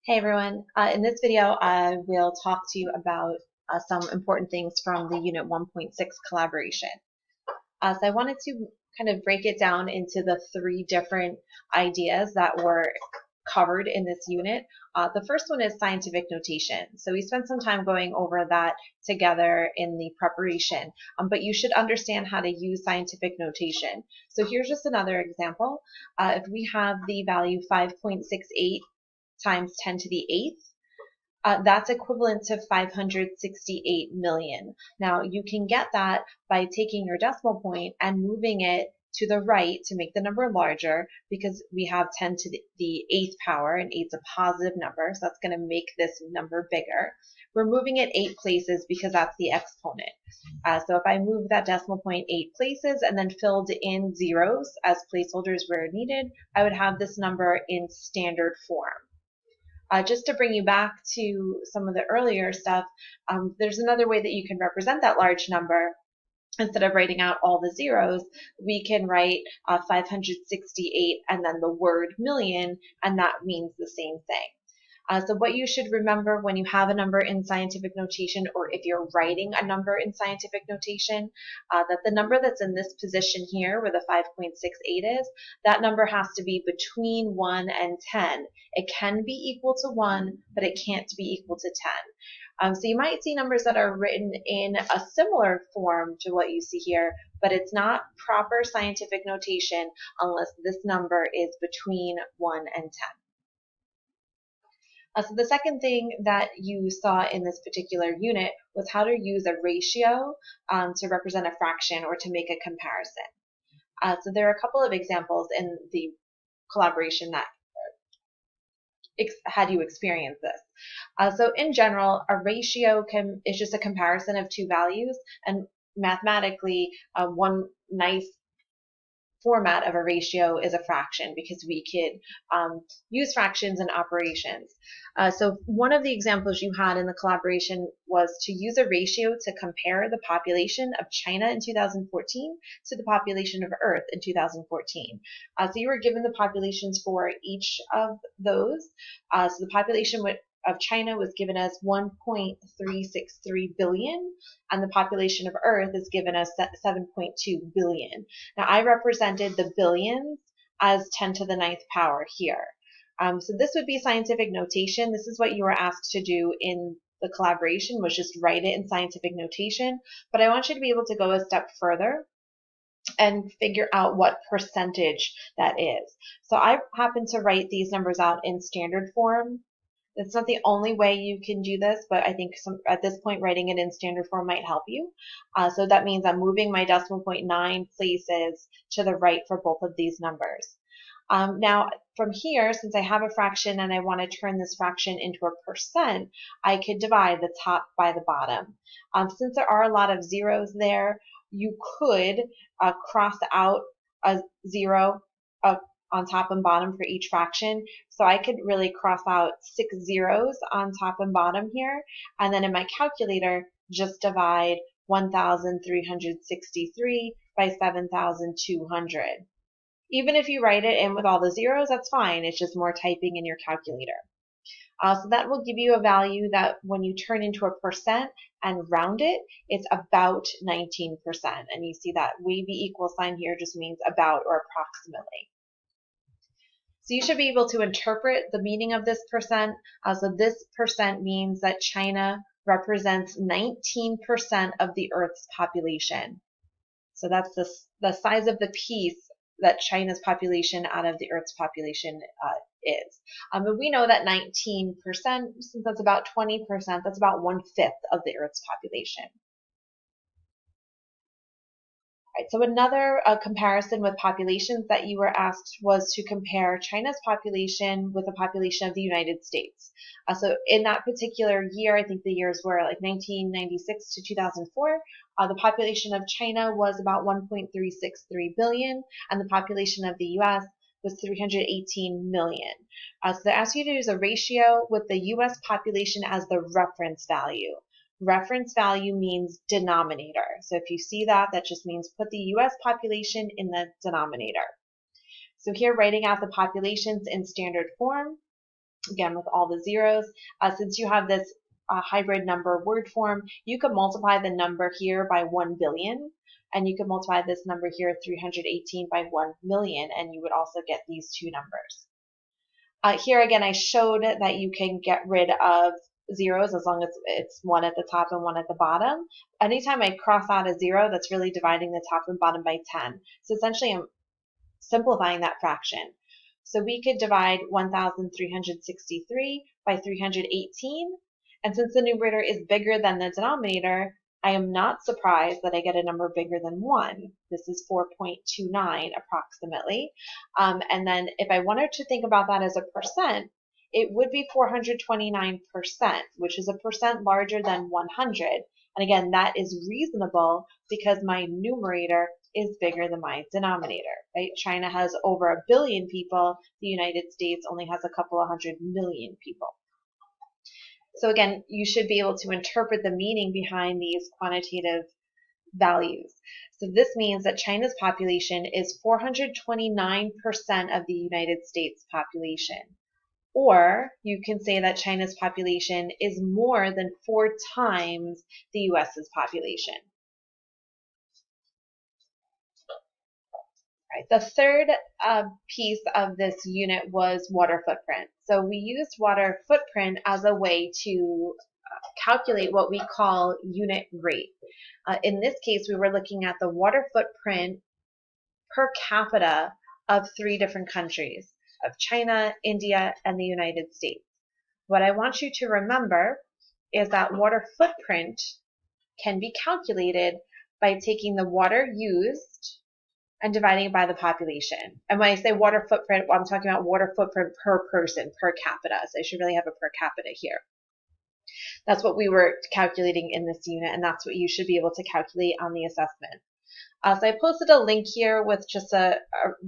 Hey everyone, in this video I will talk to you about some important things from the Unit 1.6 collaboration. So I wanted to kind of break it down into the three different ideas that were covered in this unit. The first one is scientific notation. So we spent some time going over that together in the preparation, but you should understand how to use scientific notation. So here's just another example. If we have the value 5.68 times 10 to the 8th, that's equivalent to 568 million. Now you can get that by taking your decimal point and moving it to the right to make the number larger, because we have 10 to the 8th power, and 8's a positive number, so that's going to make this number bigger. We're moving it 8 places because that's the exponent. So if I move that decimal point 8 places and then filled in zeros as placeholders where needed, I would have this number in standard form. Just to bring you back to some of the earlier stuff, there's another way that you can represent that large number. Instead of writing out all the zeros, we can write 568 and then the word million, and that means the same thing. So what you should remember when you have a number in scientific notation, or if you're writing a number in scientific notation, that the number that's in this position here, where the 5.68 is, that number has to be between 1 and 10. It can be equal to 1, but it can't be equal to 10. So you might see numbers that are written in a similar form to what you see here, but it's not proper scientific notation unless this number is between 1 and 10. So the second thing that you saw in this particular unit was how to use a ratio to represent a fraction or to make a comparison. So there are a couple of examples in the collaboration that had you experience this. So in general, a ratio is just a comparison of two values, and mathematically, one nice format of a ratio is a fraction, because we could use fractions in operations. So one of the examples you had in the collaboration was to use a ratio to compare the population of China in 2014 to the population of Earth in 2014. So you were given the populations for each of those. So the population of China was given as 1.363 billion, and the population of Earth is given as 7.2 billion. Now I represented the billions as 10 to the 9th power here. So this would be scientific notation. This is what you were asked to do in the collaboration, was just write it in scientific notation. But I want you to be able to go a step further and figure out what percentage that is. So I happen to write these numbers out in standard form. It's not the only way you can do this, but I think at this point writing it in standard form might help you. So that means I'm moving my decimal point 9 places to the right for both of these numbers. Now from here, since I have a fraction and I want to turn this fraction into a percent, I could divide the top by the bottom. Since there are a lot of zeros there, you could cross out a zero on top and bottom for each fraction. So I could really cross out 6 zeros on top and bottom here, and then in my calculator just divide 1,363 by 7,200. Even if you write it in with all the zeros, that's fine. It's just more typing in your calculator. So that will give you a value that when you turn into a percent and round it, it's about 19%. And you see that wavy equal sign here just means about or approximately. So you should be able to interpret the meaning of this percent. So this percent means that China represents 19% of the Earth's population. So that's the size of the piece that China's population out of the Earth's population is. But we know that 19%, since that's about 20%, that's about 1/5 of the Earth's population. Right, so another comparison with populations that you were asked was to compare China's population with the population of the United States. So in that particular year, I think the years were like 1996 to 2004, the population of China was about 1.363 billion, and the population of the US was 318 million. So they asked you to use a ratio with the US population as the reference value. Reference value means denominator. So if you see that, that just means put the US population in the denominator. So here, writing out the populations in standard form, again with all the zeros. Since you have this hybrid number word form, you could multiply the number here by 1 billion, and you could multiply this number here, 318, by 1 million, and you would also get these two numbers. Here again, I showed that you can get rid of zeros as long as it's one at the top and one at the bottom. Anytime I cross out a zero, that's really dividing the top and bottom by 10. So essentially, I'm simplifying that fraction. So we could divide 1,363 by 318. And since the numerator is bigger than the denominator, I am not surprised that I get a number bigger than 1. This is 4.29 approximately. And then if I wanted to think about that as a percent, it would be 429%, which is a percent larger than 100. And again, that is reasonable because my numerator is bigger than my denominator, right? China has over 1 billion people. The United States only has a couple of 100 million people. So again, you should be able to interpret the meaning behind these quantitative values. So this means that China's population is 429% of the United States population. Or you can say that China's population is more than 4 times the US's population. Right. The third piece of this unit was water footprint. So we used water footprint as a way to calculate what we call unit rate. In this case, we were looking at the water footprint per capita of 3 different countries, of China, India, and the United States. What I want you to remember is that water footprint can be calculated by taking the water used and dividing it by the population. And when I say water footprint, I'm talking about water footprint per person, per capita. So I should really have a per capita here. That's what we were calculating in this unit, and that's what you should be able to calculate on the assessment. So I posted a link here with just a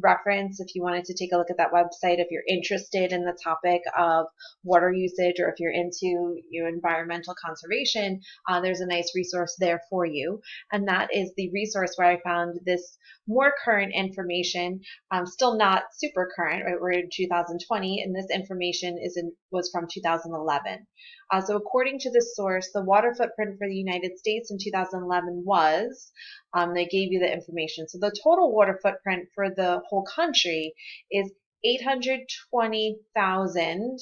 reference if you wanted to take a look at that website if you're interested in the topic of water usage, or if you're into environmental conservation. There's a nice resource there for you, and that is the resource where I found this more current information, still not super current, right? We're in 2020, and this information was from 2011. So according to this source, the water footprint for the United States in 2011 was, they gave you the information. So the total water footprint for the whole country is 820,000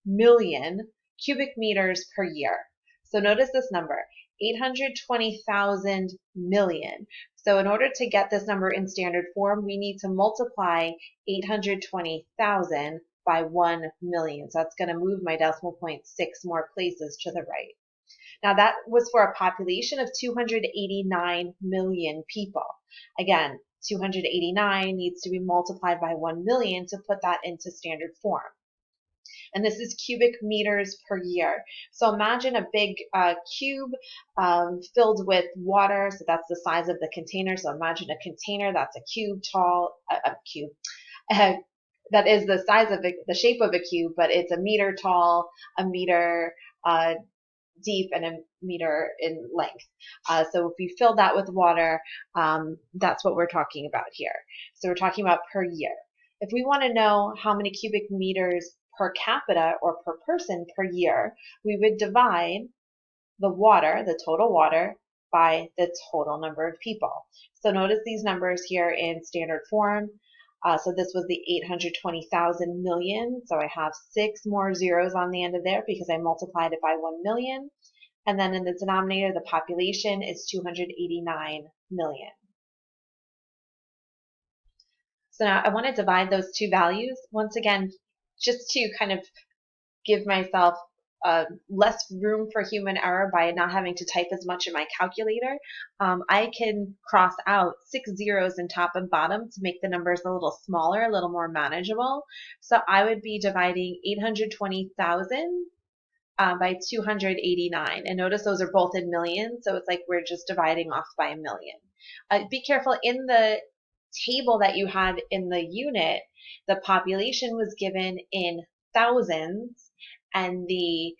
million cubic meters per year. So notice this number, 820,000 million. So in order to get this number in standard form, we need to multiply 820,000 by 1 million. So that's going to move my decimal point 6 more places to the right. Now that was for a population of 289 million people. Again, 289 needs to be multiplied by 1 million to put that into standard form. And this is cubic meters per year. So imagine a big cube filled with water. So that's the size of the container. So imagine a container that's a cube tall, that is the size of the shape of a cube, but it's a meter tall, a meter deep, and a meter in length. So if we fill that with water, that's what we're talking about here. So we're talking about per year. If we want to know how many cubic meters per capita or per person per year, we would divide the water, the total water, by the total number of people. So notice these numbers here in standard form. So this was the 820,000 million. So I have 6 more zeros on the end of there because I multiplied it by 1 million. And then in the denominator, the population is 289 million. So now I want to divide those two values once again, just to kind of give myself less room for human error by not having to type as much in my calculator. I can cross out 6 zeros in top and bottom to make the numbers a little smaller, a little more manageable. So I would be dividing 820,000 by 289. And notice those are both in millions, so it's like we're just dividing off by a million. Be careful, in the table that you had in the unit, the population was given in thousands, and the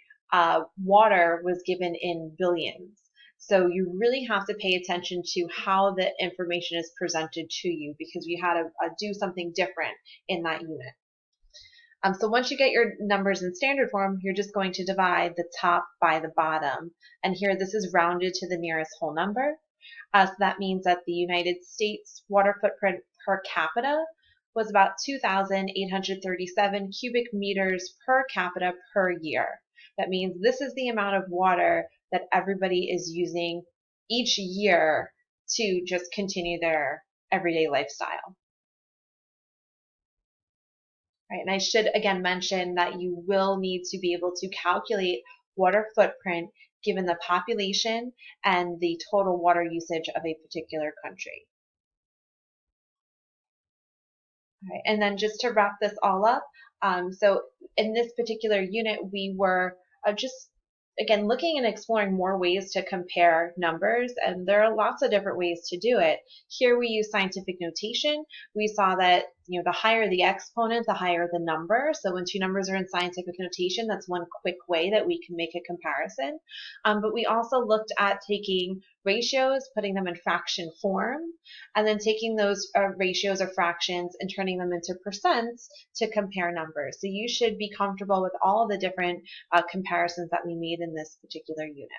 water was given in billions. So you really have to pay attention to how the information is presented to you, because we had to do something different in that unit. So once you get your numbers in standard form, you're just going to divide the top by the bottom. And here this is rounded to the nearest whole number. So that means that the United States water footprint per capita was about 2,837 cubic meters per capita per year. That means this is the amount of water that everybody is using each year to just continue their everyday lifestyle. Right, and I should again mention that you will need to be able to calculate water footprint given the population and the total water usage of a particular country. All right, and then just to wrap this all up, so in this particular unit, we were just again looking and exploring more ways to compare numbers, and there are lots of different ways to do it. Here we use scientific notation. We saw that the higher the exponent, the higher the number. So when two numbers are in scientific notation, that's one quick way that we can make a comparison. But we also looked at taking ratios, putting them in fraction form, and then taking those ratios or fractions and turning them into percents to compare numbers. So you should be comfortable with all the different comparisons that we made in this particular unit.